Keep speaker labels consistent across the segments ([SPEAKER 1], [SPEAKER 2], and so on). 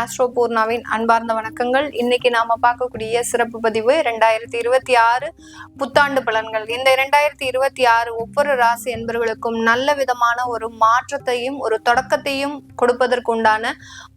[SPEAKER 1] Astro பூர்ணாவின் அன்பார்ந்த வணக்கங்கள். இன்னைக்கு நாம பார்க்கக்கூடிய சிறப்பு பதிவு 2026 புத்தாண்டு பலன்கள். இந்த 2026 ஒவ்வொரு ராசி என்பவர்களுக்கும் நல்ல விதமான ஒரு மாற்றத்தையும் ஒரு தொடக்கத்தையும் கொடுப்பதற்குண்டான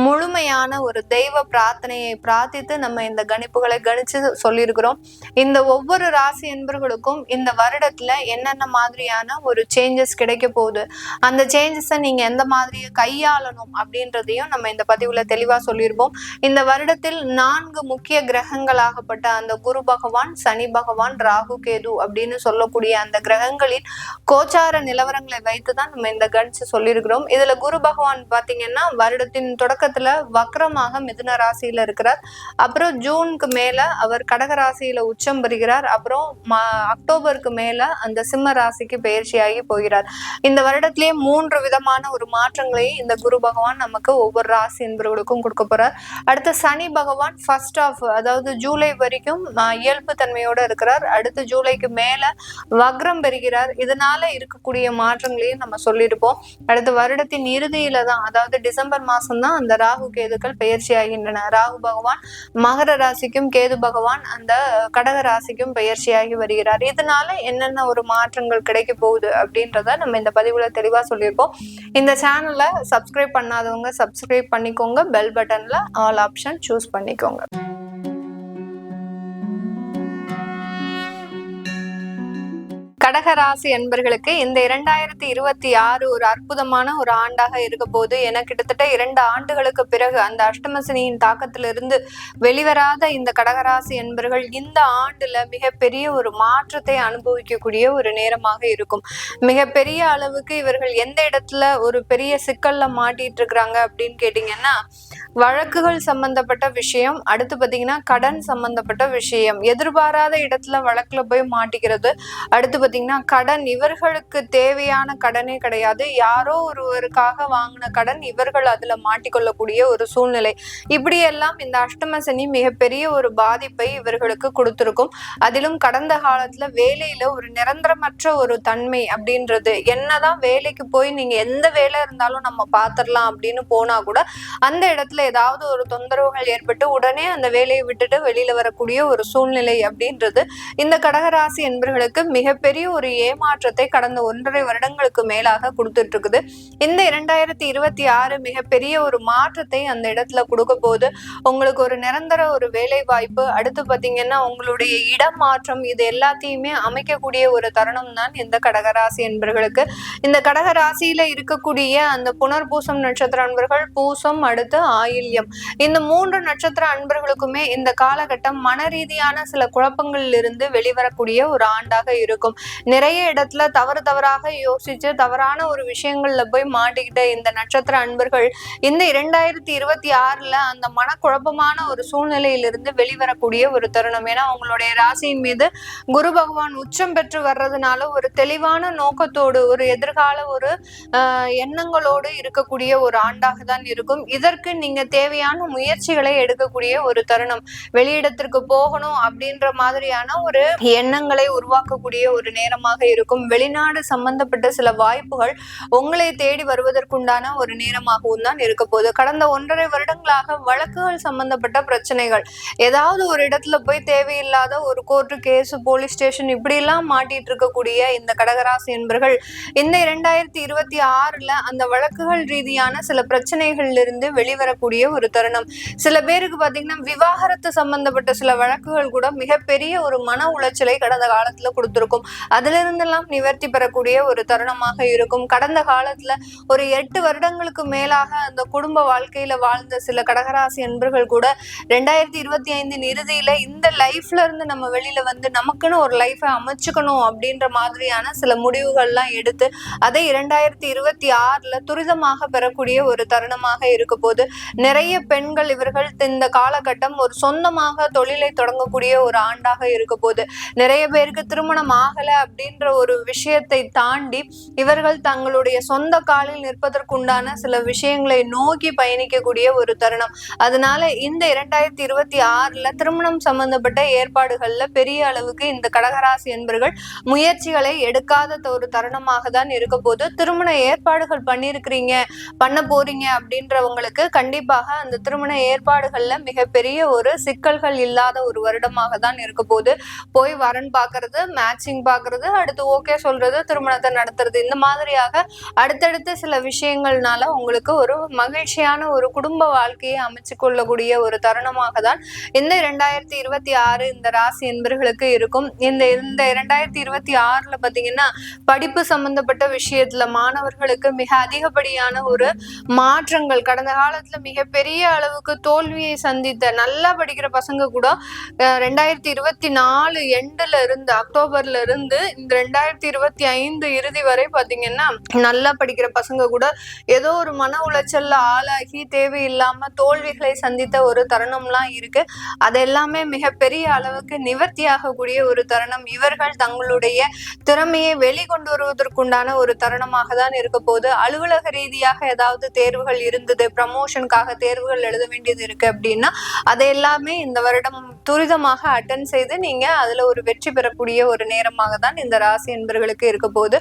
[SPEAKER 1] முழுமையான ஒரு தெய்வ பிரார்த்தனையை பிரார்த்தித்து நம்ம இந்த கணிப்புகளை கணிச்சு சொல்லியிருக்கிறோம். இந்த ஒவ்வொரு ராசி என்பவர்களுக்கும் இந்த வருடத்துல என்னென்ன மாதிரியான ஒரு சேஞ்சஸ் கிடைக்க போகுது, அந்த சேஞ்சஸை நீங்க எந்த மாதிரி கையாளணும் அப்படின்றதையும் நம்ம இந்த பதிவுல தெளிவா சொல்லியிருப்போம். இந்த வருடத்தில் 4 முக்கிய கிரகங்களாகப்பட்ட அந்த குரு பகவான், சனி பகவான், ராகு, கேது அப்படின்னு சொல்லக்கூடிய அந்த கிரகங்களின் கோச்சார நிலவரங்களை வைத்துதான் நம்ம இந்த கணிச்சு சொல்லியிருக்கிறோம். இதுல குரு பகவான் பாத்தீங்கன்னா வருடத்தின் தொடக்கத்துல வக்ரமாக மிதுன ராசியில இருக்கிறார். அப்புறம் ஜூனுக்கு மேல அவர் கடக ராசியில உச்சம் பெறுகிறார். அப்புறம் அக்டோபருக்கு மேல அந்த சிம்ம ராசிக்கு பயிற்சியாகி போகிறார். இந்த வருடத்திலேயே 3 விதமான ஒரு மாற்றங்களை இந்த குரு பகவான் நமக்கு ஒவ்வொரு ராசி என்பவர்களுக்கும் கொடுக்க போறார். அடுத்து சனி பகவான் ஃபர்ஸ்ட் ஆஃப், அதாவது ஜூலை வரைக்கும் இயல்பு தன்மையோட இருக்கிறார். அடுத்து ஜூலைக்கு மேல வக்ரம் பெறுகிறார். இதனால இருக்கக்கூடிய மாற்றங்களையும் நம்ம சொல்லியிருப்போம். அடுத்து வருடத்தின் இறுதியில தான், அதாவது டிசம்பர் மாசம் தான் அந்த ராகு கேதுக்கள் பயிற்சி ஆகின்றன. ராகு பகவான் மகர ராசிக்கும் கேது பகவான் அந்த கடக ராசிக்கும் பயிற்சியாகி வருகிறார். இதனால என்னென்ன ஒரு மாற்றங்கள் கிடைக்க போகுது அப்படின்றத நம்ம இந்த பதிவுல தெளிவா சொல்லியிருப்போம். இந்த சேனலை சப்ஸ்கிரைப் பண்ணாதவங்க சப்ஸ்கிரைப் பண்ணிக்கோங்க. பெல் பட்டன்ல ஆல் ஆப்ஷன் சூஸ் பண்ணிக்கோங்க. கடகராசி என்பர்களுக்கு இந்த 2026 ஒரு அற்புதமான ஒரு ஆண்டாக இருக்க போது. என கிட்டத்தட்ட 2 ஆண்டுகளுக்கு பிறகு அந்த அஷ்டமசனியின் தாக்கத்திலிருந்து வெளிவராத இந்த கடகராசி என்பர்கள் இந்த ஆண்டுல மிகப்பெரிய ஒரு மாற்றத்தை அனுபவிக்கக்கூடிய ஒரு நேரமாக இருக்கும். மிகப்பெரிய அளவுக்கு இவர்கள் எந்த இடத்துல ஒரு பெரிய சிக்கல்ல மாட்டிட்டு இருக்கிறாங்க அப்படின்னு கேட்டீங்கன்னா, வழக்குகள் சம்பந்தப்பட்ட விஷயம், அடுத்து பாத்தீங்கன்னா கடன் சம்பந்தப்பட்ட விஷயம், எதிர்பாராத இடத்துல வழக்குல போய் மாட்டிக்கிறது, அடுத்து பாத்தீங்கன்னா கடன் இவர்களுக்கு தேவையான கடனே கிடையாது, யாரோ ஒருவருக்காக வாங்கின கடன் இவர்கள் அதுல மாட்டிக்கொள்ளக்கூடிய ஒரு சூழ்நிலை. இப்படியெல்லாம் இந்த அஷ்டம சனி மிகப்பெரிய ஒரு பாதிப்பை இவர்களுக்கு கொடுத்திருக்கும். அதிலும் கடந்த காலத்துல வேலையில ஒரு நிரந்தரமற்ற ஒரு தன்மை அப்படின்றது, என்னதான் வேலைக்கு போய் நீங்க எந்த வேலை இருந்தாலும் நம்ம பாத்திரலாம் அப்படின்னு போனா கூட அந்த இடத்துல ஏதாவது ஒரு தொந்தரவுகள் ஏற்பட்டு உடனே அந்த வேலையை விட்டுட்டு வெளியில வரக்கூடிய ஒரு சூழ்நிலை அப்படின்றது இந்த கடகராசி என்பவர்களுக்கு மிகப்பெரிய ஒரு ஏமாற்றத்தை கடந்த 1.5 வருடங்களுக்கு மேலாக கொடுத்துட்டு இருக்குது. இந்த 2026 மிகப்பெரிய ஒரு மாற்றத்தை அந்த இடத்துல கொடுக்க போது. உங்களுக்கு ஒரு நிரந்தர ஒரு வேலை வாய்ப்பு, அடுத்து பாத்தீங்கன்னா உங்களுடைய இடம் மாற்றம், இது எல்லாத்தையுமே அமைக்கக்கூடிய ஒரு தருணம் தான் இந்த கடகராசி என்பவர்களுக்கு. இந்த கடகராசியில இருக்கக்கூடிய அந்த புனர்பூசம் நட்சத்திர அன்பர்கள், பூசம், அடுத்து ஆயில்யம், இந்த 3 நட்சத்திர அன்பர்களுக்குமே இந்த காலகட்டம் மன ரீதியான சில குழப்பங்களில் இருந்து வெளிவரக்கூடிய ஒரு ஆண்டாக இருக்கும். நிறைய இடத்துல தவறாக யோசிச்சு தவறான ஒரு விஷயங்கள்ல போய் மாட்டிக்கிட்ட இந்த நட்சத்திர அன்பர்கள் இந்த 2026 அந்த மனக்குழப்பமான ஒரு சூழ்நிலையிலிருந்து வெளிவரக்கூடிய ஒரு தருணம். ஏன்னா உங்களுடைய ராசியின் மீது குரு பகவான் உச்சம் பெற்று வர்றதுனால ஒரு தெளிவான நோக்கத்தோடு ஒரு எதிர்கால ஒரு எண்ணங்களோடு இருக்கக்கூடிய ஒரு ஆண்டாக தான் இருக்கும். இதற்கு நீங்க தேவையான முயற்சிகளை எடுக்கக்கூடிய ஒரு தருணம். வெளியிடத்திற்கு போகணும் அப்படின்ற மாதிரியான ஒரு எண்ணங்களை உருவாக்கக்கூடிய ஒரு நேரமாக இருக்கும். வெளிநாடு சம்பந்தப்பட்ட சில வாய்ப்புகள் உங்களை தேடி வருவதற்குண்டான ஒரு நேரமாகவும் தான் இருக்க போகுது. கடந்த 1.5 வருடங்களாக வழக்குகள் சம்பந்தப்பட்ட பிரச்சனைகள், ஏதாவது ஒரு இடத்துல போய் தேவையில்லாத ஒரு கோர்ட்டு கேஸ், போலீஸ் ஸ்டேஷன் இப்படி எல்லாம் மாட்டிட்டு இருக்கக்கூடிய இந்த கடகராசி என்பர்கள் இந்த 2026 அந்த வழக்குகள் ரீதியான சில பிரச்சனைகள்ல இருந்து வெளிவரக்கூடிய ஒரு தருணம். சில பேருக்கு பாத்தீங்கன்னா விவாகரத்து சம்பந்தப்பட்ட சில வழக்குகள் கூட மிகப்பெரிய ஒரு மன உளைச்சலை கடந்த காலத்துல கொடுத்திருக்கும். அதுல இருந்தெல்லாம் நிவர்த்தி பெறக்கூடிய ஒரு தருணமாக இருக்கும். கடந்த காலத்துல ஒரு 8 வருடங்களுக்கு மேலாக அந்த குடும்ப வாழ்க்கையில வாழ்ந்த சில கடகராசி என்பர்கள் கூட 2025 இறுதியில இந்த லைஃப்ல இருந்து நம்ம வெளியில வந்து நமக்குன்னு ஒரு லைஃபை அமைச்சுக்கணும் அப்படின்ற மாதிரியான சில முடிவுகள்லாம் எடுத்து அதை 2026 துரிதமாக பெறக்கூடிய ஒரு தருணமாக இருக்க போது. நிறைய பெண்கள் இவர்கள் இந்த காலகட்டம் ஒரு சொந்தமாக தொழிலை தொடங்கக்கூடிய ஒரு ஆண்டாக இருக்க போது. நிறைய பேருக்கு திருமணம் ஆகல அப்படின்ற ஒரு விஷயத்தை தாண்டி இவர்கள் தங்களுடைய சொந்த காலில் நிற்பதற்குண்டான சில விஷயங்களை நோக்கி பயணிக்கக்கூடிய ஒரு தருணம். அதனால இந்த 2026 திருமணம் சம்பந்தப்பட்ட ஏற்பாடுகள்ல பெரிய அளவுக்கு இந்த கடகராசி என்பர்கள் முயற்சிகளை எடுக்காத ஒரு தருணமாக தான் இருக்க போது. திருமண ஏற்பாடுகள் பண்ண போறீங்க அப்படின்றவங்களுக்கு கண்டிப்பாக அந்த திருமண ஏற்பாடுகள்ல மிகப்பெரிய ஒரு சிக்கல்கள் இல்லாத ஒரு வருடமாக தான் இருக்க போது. போய் வரன் பாக்குறது, மேட்சிங் பாக்குறது, அடுத்து ஓகே சொல்றது, திருமணத்தை நடத்துறது, இந்த மாதிரியாக அடுத்தடுத்து சில விஷயங்கள்னால உங்களுக்கு ஒரு மகிழ்ச்சியான ஒரு குடும்ப வாழ்க்கையை அமைச்சு கொள்ளக்கூடிய ஒரு தருணமாக தான் இந்த 2026 இந்த ராசி என்பர்களுக்கு இருக்கும். இந்த 2026 பாத்தீங்கன்னா படிப்பு சம்பந்தப்பட்ட விஷயத்துல மாணவர்களுக்கு மிக அதிகப்படியான ஒரு மாற்றங்கள். கடந்த காலத்துல மிகப்பெரிய அளவுக்கு தோல்வியை சந்தித்த நல்லா படிக்கிற பசங்க கூட 2024 எண்டுல இருந்து அக்டோபர்ல இருந்து இந்த 2025 இறுதி வரை பாத்தீங்கன்னா நல்லா படிக்கிற பசங்க கூட ஏதோ ஒரு மன உளைச்சல்ல ஆளாகி தேவையில்லாம தோல்விகளை சந்தித்த ஒரு தருணம்லாம் இருக்கு. அது எல்லாமே மிகப்பெரிய அளவுக்கு நிவர்த்தி ஆகக்கூடிய ஒரு தருணம். இவர்கள் தங்களுடைய திறமையை வெளிக்கொண்டு வருவதற்குண்டான ஒரு தருணமாக தான் இருக்க போது. அலுவலக ரீதியாக ஏதாவது தேர்வுகள் இருந்தது, ப்ரமோஷனுக்காக தேர்வுகள் எழுத வேண்டியது இருக்கு அப்படின்னா அதை எல்லாமே இந்த வருடம் துரிதமாக அட்டன் செய்து நீங்க அதுல ஒரு வெற்றி பெறக்கூடிய ஒரு நேரமாக தான் இந்த ராசி என்பவர்களுக்கு இருக்க போது.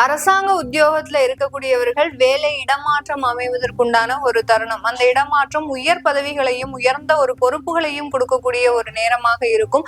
[SPEAKER 1] அரசாங்க உத்தியோகத்துல இருக்கக்கூடியவர்கள் வேலை இடமாற்றம் அமைவதற்குண்டான ஒரு தருணம். அந்த இடமாற்றம் உயர் பதவிகளையும் உயர்ந்த ஒரு பொறுப்புகளையும் கொடுக்கக்கூடிய ஒரு நேரமாக இருக்கும்.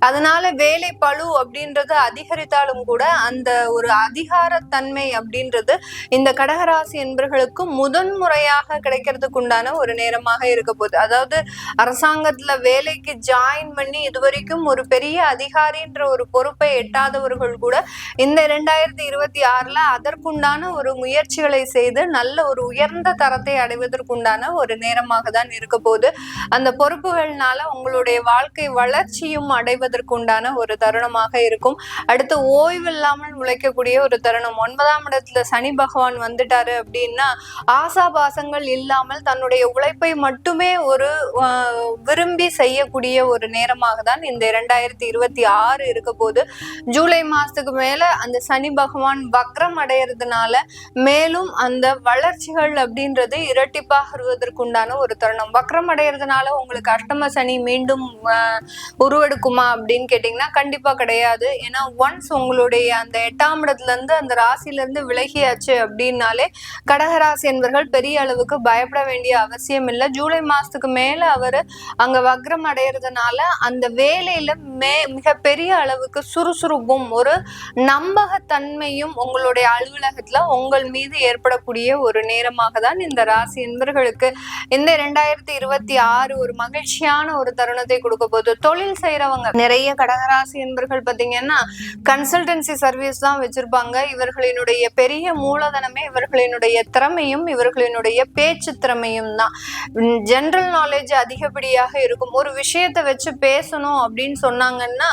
[SPEAKER 1] அதனால வேலை பளு அப்படின்றது அதிகரித்தாலும் கூட அந்த ஒரு அதிகாரத்தன்மை அப்படின்றது இந்த கடகராசி என்பவர்களுக்கு முதன்முறையாக கிடைக்கிறதுக்கு உண்டான ஒரு நேரமாக இருக்க போகுது. அதாவது அரசாங்கத்துல வேலைக்கு ஜாயின் பண்ணி இதுவரைக்கும் ஒரு பெரிய அதிகாரின்ற ஒரு பொறுப்பை எட்டாதவர்கள் கூட இந்த 2026 அதற்குண்டான ஒரு முயற்சிகளை செய்து நல்ல ஒரு உயர்ந்த தரத்தை அடைவதற்குண்டான ஒரு நேரமாக தான் இருக்க போது. அந்த பொறுப்புகள்னால உங்களுடைய வாழ்க்கை வளர்ச்சியும் அடைவதற்குண்டான ஒரு தருணமாக இருக்கும். அடுத்து ஓய்வில்லாமல் உழைக்கக்கூடிய ஒரு தருணம். 9ஆம் இடத்துல சனி பகவான் வந்துட்டாரு அப்படின்னா ஆசாபாசங்கள் இல்லாமல் தன்னுடைய உழைப்பை மட்டுமே ஒரு விரும்பி செய்யக்கூடிய ஒரு நேரமாக தான் இந்த 2026 இருக்க போது. ஜூலை மாசத்துக்கு மேல அந்த சனி பகவான் வக்ரம் அடையிறதுனால மேலும் அந்த வளர்ச்சிகள் அப்படின்றது இரட்டிப்பாகுவதற்குண்டான ஒரு தருணம். வக்ரம் அடையிறதுனால உங்களுக்கு அஷ்டம சனி மீண்டும் உருவெடுக்குமா அப்படின்னு கேட்டீங்கன்னா கண்டிப்பா கிடையாது. ஏன்னா ஒன்ஸ் உங்களுடைய அந்த 8ஆம் இடத்துல இருந்து அந்த ராசியில இருந்து விலகியாச்சு அப்படின்னாலே கடகராசி என்பவர்கள் பெரிய அளவுக்கு பயப்பட வேண்டிய அவசியம் இல்லை. ஜூலை மாசத்துக்கு மேல அவரு அங்க வக்ரம் அடையிறதுனால அந்த வேலையில மிக பெரிய அளவுக்கு சுறுசுறுப்பும் ஒரு நம்பகத்தன்மையும் உங்களுடைய அலுவலகத்துல உங்கள் மீது ஏற்படக்கூடிய ஒரு நேரமாக தான் இந்த ராசி என்பவர்களுக்கு இந்த 2026 ஒரு மகிழ்ச்சியான ஒரு தருணத்தை கொடுக்க போது. தொழில் செய்யறவங்க நிறைய கடகராசி என்பவர்கள் பாத்தீங்கன்னா கன்சல்டன்சி சர்வீஸ் தான் வச்சிருப்பாங்க. இவர்களினுடைய பெரிய மூலதனமே இவர்களினுடைய திறமையும் இவர்களினுடைய பேச்சு திறமையும் தான். ஜெனரல் நாலேஜ் அதிகப்படியாக இருக்கும். ஒரு விஷயத்தை வச்சு பேசணும் அப்படின்னு சொன்னாங்கன்னா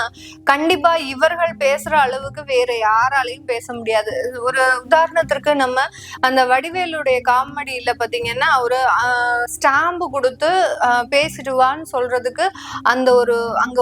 [SPEAKER 1] கண்டிப்பா இவர்கள் பேசுற அளவுக்கு வேற யாராலையும் பேச முடியாது. ஒரு உதாரணத்திற்கு நம்ம அந்த வடிவேலுடைய காமெடியில பாத்தீங்கன்னா ஒரு ஸ்டாம்பு கொடுத்து பேசிடுவான்னு சொல்றதுக்கு அங்க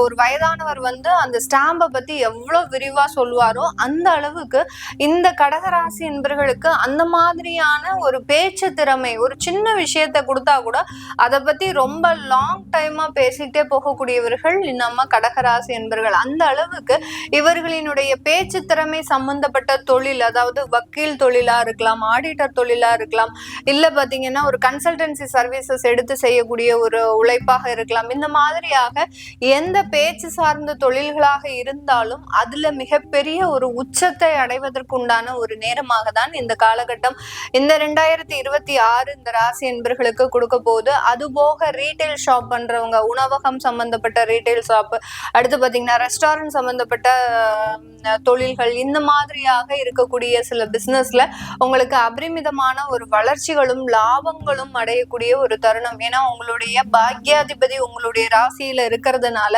[SPEAKER 1] ஒரு வயதானவர் வந்து அந்த ஸ்டாம்பை பத்தி எவ்வளவு விரிவா சொல்லுவாரோ அந்த அளவுக்கு இந்த கடகராசி என்பவர்களுக்கு அந்த மாதிரியான ஒரு பேச்சு திறமை. ஒரு சின்ன விஷயத்த கொடுத்தா கூட அதை பத்தி ரொம்ப லாங் டைமா பேசிக்கிட்டே போகக்கூடியவர்கள் நம்ம கடகராசி என்பவர்கள். அந்த அளவுக்கு இவர்களினுடைய பேச்சு திறமை சம்பந்தப்பட்ட தொழில், அதாவது வக்கீல் தொழிலா இருக்கலாம், ஆடிட்டர் தொழிலா இருக்கலாம், இல்ல பாத்தீங்கன்னா ஒரு கன்சல்டன்சி சர்வீசஸ் எடுத்து செய்யக்கூடிய ஒரு உழைப்பாக இருக்கலாம். இந்த மாதிரியாக எந்த பேச்சு சார்ந்த தொழில்களாக இருந்தாலும் அதுல மிகப்பெரிய ஒரு உச்சத்தை அடைவதற்குண்டான ஒரு நேரமாக தான் இந்த காலகட்டம் இந்த 2026 இந்த ராசி என்பவர்களுக்கு கொடுக்க போகுது. அதுபோக ரீட்டைல் ஷாப் பண்றவங்க, உணவகம் சம்பந்தப்பட்ட ரீட்டைல் ஷாப், அடுத்து பாத்தீங்கன்னா ரெஸ்டாரண்ட் சம்பந்தப்பட்ட தொழில்கள், இந்த மாதிரியாக இருக்கக்கூடிய சில பிசினஸ்ல உங்களுக்கு அபரிமிதமான ஒரு வளர்ச்சிகளும் லாபங்களும் அடையக்கூடிய ஒரு தருணம். ஏன்னா உங்களுடைய பாக்யாதிபதி உங்களுடைய ராசியில இருக்கிறதுனால,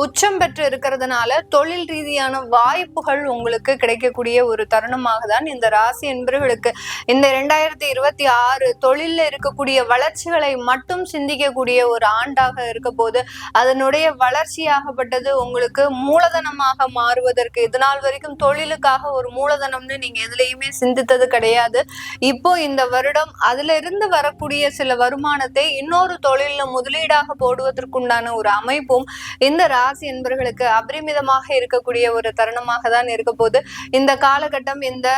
[SPEAKER 1] உச்சம் பெற்று இருக்கிறதுனால தொழில் ரீதியான வாய்ப்புகள் உங்களுக்கு கிடைக்கக்கூடிய ஒரு தருணமாக தான் இந்த ராசி என்பவர்களுக்கு இந்த 2026 தொழில்ல இருக்கக்கூடிய வளர்ச்சிகளை மட்டும் சிந்திக்கக்கூடிய ஒரு ஆண்டாக இருக்க போது. அதனுடைய உங்களுடைய வளர்ச்சியாகப்பட்டது உங்களுக்கு மூலதனமாக மாறுவதற்கு இது நாள் வரைக்கும் தொழிலுக்காக ஒரு மூலதனம்னு நீங்க எதுலையுமே சிந்தித்தது கிடையாது. இப்போ இந்த வருடம் அதுல இருந்து வரக்கூடிய சில வருமானத்தை இன்னொரு தொழில முதலீடாக போடுவதற்குண்டான ஒரு அமைப்பும் இந்த ராசி என்பர்களுக்கு அபரிமிதமாக இருக்கக்கூடிய ஒரு தருணமாக தான் இருக்க போது. இந்த காலகட்டம் இந்த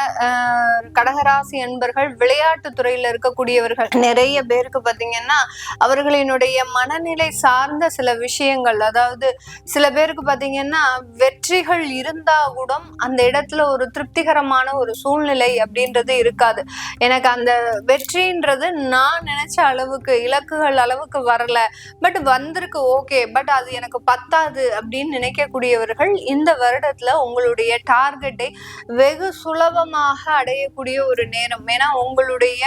[SPEAKER 1] கடகராசி என்பர்கள் விளையாட்டு துறையில இருக்கக்கூடியவர்கள் நிறைய பேருக்கு பாத்தீங்கன்னா அவர்களினுடைய மனநிலை சார்ந்த சில விஷயங்கள், அதாவது சில பேருக்கு பாத்தீங்கன்னா வெற்றிகள் இருந்தா கூட அந்த இடத்துல ஒரு திருப்திகரமான ஒரு சூழ்நிலை அப்படின்றது இருக்காது. எனக்கு அந்த வெற்றின்றது நான் நினைச்ச அளவுக்கு இலக்குகள் அளவுக்கு வரல, பட் வந்திருக்கு ஓகே, பட் அது எனக்கு பத்தாது அப்படின்னு நினைக்கக்கூடியவர்கள் இந்த வருடத்துல உங்களுடைய டார்கெட்டை வெகு சுலபமாக அடையக்கூடிய ஒரு நேரம். ஏன்னா உங்களுடைய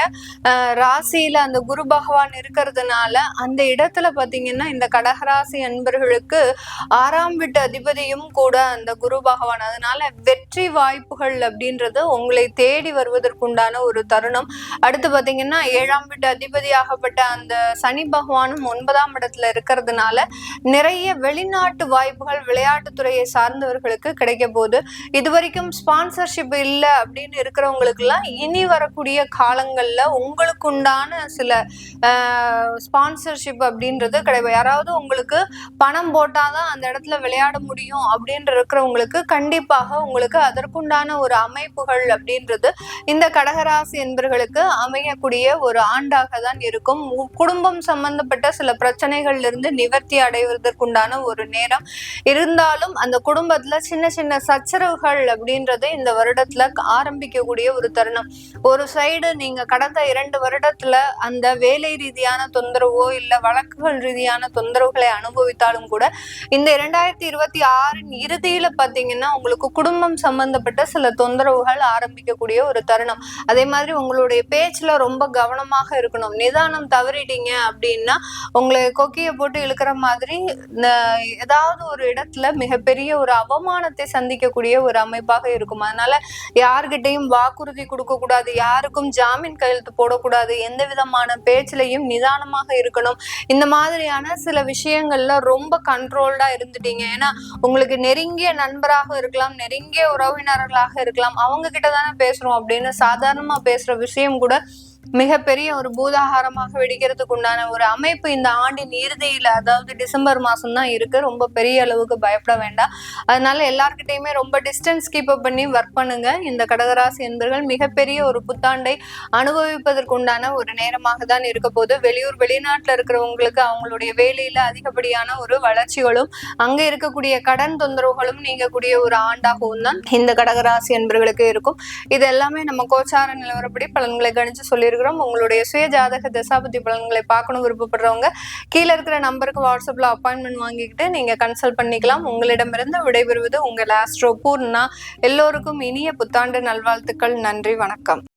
[SPEAKER 1] ராசியில அந்த குரு பகவான் இருக்கிறதுனால அந்த இடத்துல பாத்தீங்கன்னா இந்த கடகராசி அன்பர்களுக்கு 6ஆம் வீட்டு அதிபதியும் கூட அந்த குரு பகவான். அதனால வெற்றி வாய்ப்புகள் அப்படின்றது உங்களை தேடி வருவதற்குண்டான ஒரு தருணம். அடுத்து பாத்தீங்கன்னா 7ஆம் வீட்டு அதிபதியாகப்பட்ட அந்த சனி பகவானும் 9ஆம் இடத்துல இருக்கிறதுனால நிறைய வெளிநாட்டு வாய்ப்புகள் விளையாட்டுத்துறையை சார்ந்தவர்களுக்கு கிடைக்க போகுது. இது வரைக்கும் ஸ்பான்சர்ஷிப் இல்லை அப்படின்னு இருக்கிறவங்களுக்கு எல்லாம் இனி வரக்கூடிய காலங்கள்ல உங்களுக்கு உண்டான சில ஸ்பான்சர்ஷிப் அப்படின்றது கிடையாது. யாராவது உங்களுக்கு பணம் போட்டாதான் அந்த இடத்துல விளையாட முடியும் அப்படின்னு இருக்கிறவங்களுக்கு கண்டிப்பாக உங்களுக்கு அதற்குண்டான ஒரு அமைப்புகள் அப்படின்றது இந்த கடகராசி என்பர்களுக்கு அமையக்கூடிய ஒரு ஆண்டாக தான் இருக்கும். குடும்பம் சம்பந்தப்பட்ட சில பிரச்சனைகள்ல இருந்து நிவர்த்தி அடைவதற்குண்டான ஒரு நேரம் இருந்தாலும் அந்த குடும்பத்துல சின்ன சின்ன சச்சரவுகள் அப்படின்றது இந்த வருடத்துல ஆரம்பிக்கக்கூடிய ஒரு தருணம். ஒரு சைடு நீங்க கடந்த 2 வருடத்துல அந்த வேலை ரீதியான தொந்தரவோ இல்ல வழக்குகள் ரீதியான தொந்தரவுகளை அனுபவித்தாலும் கூட இந்த 2026 இறுதியில பாத்தீங்கன்னா உங்களுக்கு குடும்பம் சம்பந்தப்பட்ட சில தொந்தரவுகள் ஆரம்பிக்கக்கூடிய ஒரு தருணம். அதே மாதிரி உங்களுடைய பேச்சுல ரொம்ப கவனமாக இருக்கணும். நிதானம் தவறிட்டீங்க அப்படின்னா உங்களை கொக்கிய போட்டு இழுக்கிற மாதிரி ஏதாவது ஒரு இடத்துல மிகப்பெரிய ஒரு அவமானத்தை சந்திக்கக்கூடிய ஒரு அமைப்பாக இருக்கும். அதனால யார்கிட்டையும் வாக்குறுதி கொடுக்க கூடாது, யாருக்கும் ஜாமீன் கையெழுத்து போடக்கூடாது, எந்த விதமான பேச்சிலையும் நிதானமாக இருக்கணும். இந்த மாதிரியான சில விஷயங்கள்ல ரொம்ப கண்ட்ரோல்டா இருந்துட்டீங்க. ஏன்னா உங்களுக்கு நெருங்கிய நண்பராக இருக்கலாம், நெருங்கிய உறவினர்களாக இருக்கலாம், அவங்க கிட்டதானே பேசுறோம் அப்படின்னு சாதாரணமா பேசுற விஷயம் கூட மிகப்பெரிய ஒரு பூதாகாரமாக வெடிக்கிறதுக்கு உண்டான ஒரு அமைப்பு இந்த ஆண்டின் இறுதியில, அதாவது டிசம்பர் மாசம் தான் இருக்கு. ரொம்ப பெரிய அளவுக்கு பயப்பட வேண்டாம். அதனால எல்லார்கிட்டையுமே ரொம்ப டிஸ்டன்ஸ் கீப் அப் பண்ணி ஒர்க் பண்ணுங்க. இந்த கடகராசி என்பர்கள் மிகப்பெரிய ஒரு புத்தாண்டை அனுபவிப்பதற்கு உண்டான ஒரு நேரமாக தான் இருக்க போது. வெளியூர் வெளிநாட்டுல இருக்கிறவங்களுக்கு அவங்களுடைய வேலையில அதிகப்படியான ஒரு வளர்ச்சிகளும் அங்க இருக்கக்கூடிய கடன் தொந்தரவுகளும் நீங்கக்கூடிய ஒரு ஆண்டாகவும் தான் இந்த கடகராசி என்பர்களுக்கு இருக்கும். இது எல்லாமே நம்ம கோச்சார நிலவரப்படி பலன்களை கணிச்சு சொல்லியிருக்கோம். உங்களுடைய சுய ஜாதக தசாபதி பலன்களை பார்க்கணும் விருப்பப்படுறவங்க கீழே இருக்கிற நம்பருக்கு வாட்ஸ்அப்ல அப்பாயின்மெண்ட் வாங்கிக்கிட்டு நீங்க கன்சல்ட் பண்ணிக்கலாம். உங்களிடமிருந்து விடைபெறுவது உங்கள் ஆஸ்ட்ரோ பூர்ணா. எல்லோருக்கும் இனிய புத்தாண்டு நல்வாழ்த்துக்கள். நன்றி, வணக்கம்.